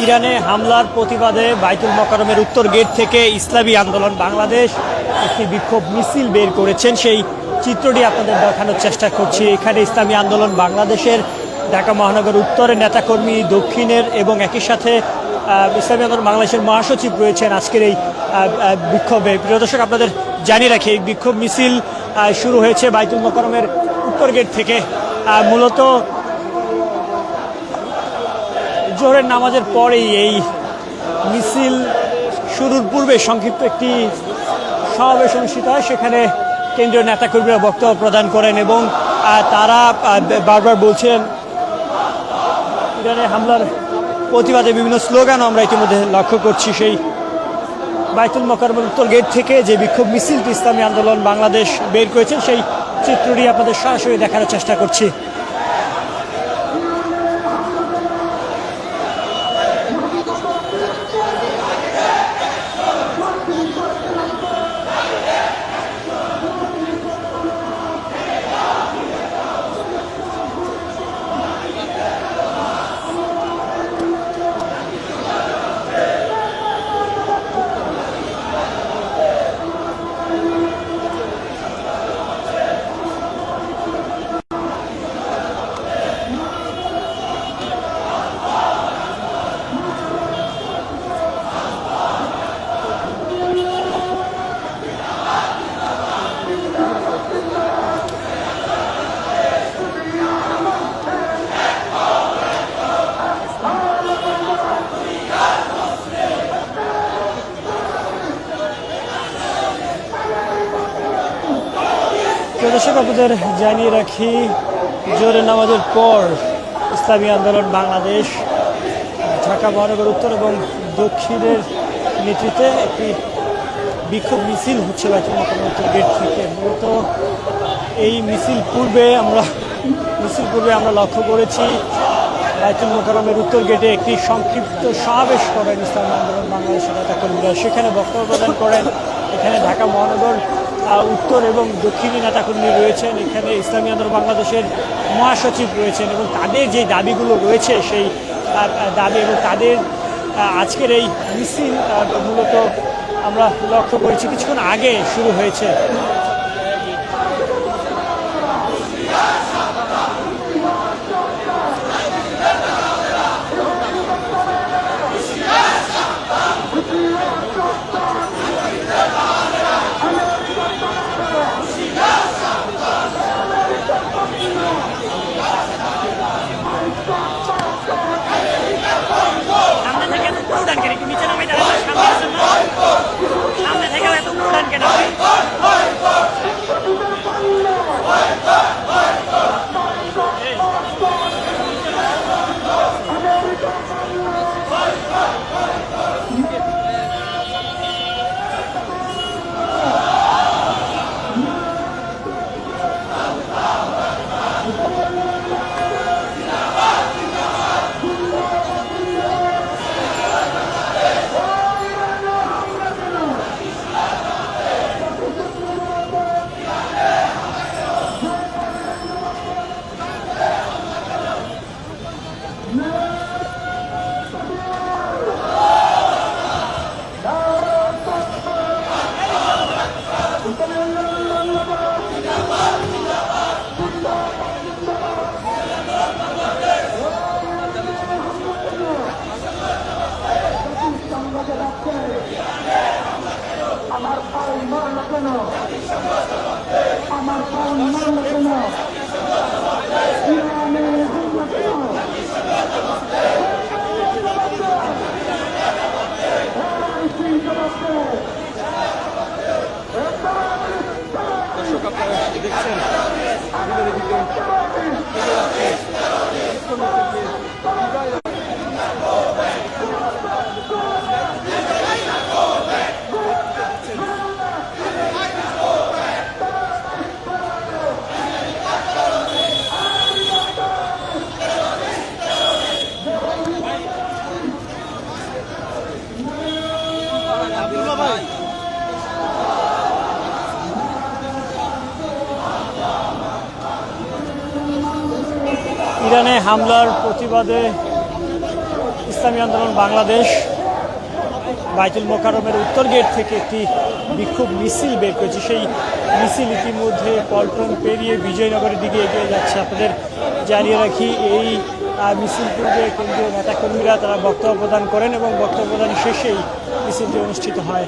ইরানে হামলার প্রতিবাদে বাইতুল মোকাররমের উত্তর গেট থেকে ইসলামী আন্দোলন বাংলাদেশ একটি বিক্ষোভ মিছিল বের করেছেন। সেই চিত্রটি আপনাদের দেখানোর চেষ্টা করছি। এখানে ইসলামী আন্দোলন বাংলাদেশের ঢাকা মহানগর উত্তরের নেতাকর্মী, দক্ষিণের এবং একই সাথে ইসলামী আন্দোলন বাংলাদেশের মহাসচিব রয়েছেন আজকের এই বিক্ষোভে। প্রিয় দর্শক, আপনাদের জানিয়ে রাখি, এই বিক্ষোভ মিছিল শুরু হয়েছে বাইতুল মোকাররমের উত্তর গেট থেকে। মূলত জোহরের নামাজের পরেই এই মিছিল শুরুর পূর্বে সংক্ষিপ্ত একটি সমাবেশ অনুষ্ঠিত হয়। সেখানে কেন্দ্রীয় নেতাকর্মীরা বক্তব্য প্রদান করেন এবং তারা বারবার বলছেন ইরানের হামলার প্রতিবাদে বিভিন্ন স্লোগানও আমরা ইতিমধ্যে লক্ষ্য করছি। সেই বাইতুল মোকাররমের উত্তর গেট থেকে যে বিক্ষোভ মিছিলটি ইসলামী আন্দোলন বাংলাদেশ বের করেছেন, সেই চিত্রটি আপনাদের সরাসরি দেখানোর চেষ্টা করছি। দর্শক, আপনাদের জানিয়ে রাখি, জোহরের নামাজের পর ইসলামী আন্দোলন বাংলাদেশ ঢাকা মহানগর উত্তর এবং দক্ষিণের নেতৃত্বে একটি বিক্ষোভ মিছিল হচ্ছে বাইতুল মোকাররমের উত্তর গেট থেকে। মূলত এই মিছিল পূর্বে আমরা লক্ষ্য করেছি বাইতুল মোকাররমের উত্তর গেটে একটি সংক্ষিপ্ত সমাবেশ করেন ইসলামী আন্দোলন বাংলাদেশের নেতাকর্মীরা। সেখানে বক্তব্য প্রদান করেন। এখানে ঢাকা মহানগর উত্তর এবং দক্ষিণী নেতাকর্মী রয়েছেন, এখানে ইসলামী আন্দোলন বাংলাদেশের মহাসচিব রয়েছেন এবং তাদের যে দাবিগুলো রয়েছে সেই দাবি এবং তাদের আজকের এই মিছিল মূলত আমরা লক্ষ্য করেছি কিছুক্ষণ আগে শুরু হয়েছে। ইরানে হামলার প্রতিবাদে ইসলামী আন্দোলন বাংলাদেশ বাইতুল মোকাররমের উত্তর গেট থেকে একটি বিক্ষোভ মিছিল বের করেছে। সেই মিছিল ইতিমধ্যে পল্টন পেরিয়ে বিজয়নগরের দিকে এগিয়ে যাচ্ছে। আপনাদের জানিয়ে রাখি, এই মিছিল পূর্বে কেন্দ্রীয় নেতাকর্মীরা তারা বক্তব্য প্রদান করেন এবং বক্তব্য প্রদান শেষেই মিছিলটি অনুষ্ঠিত হয়।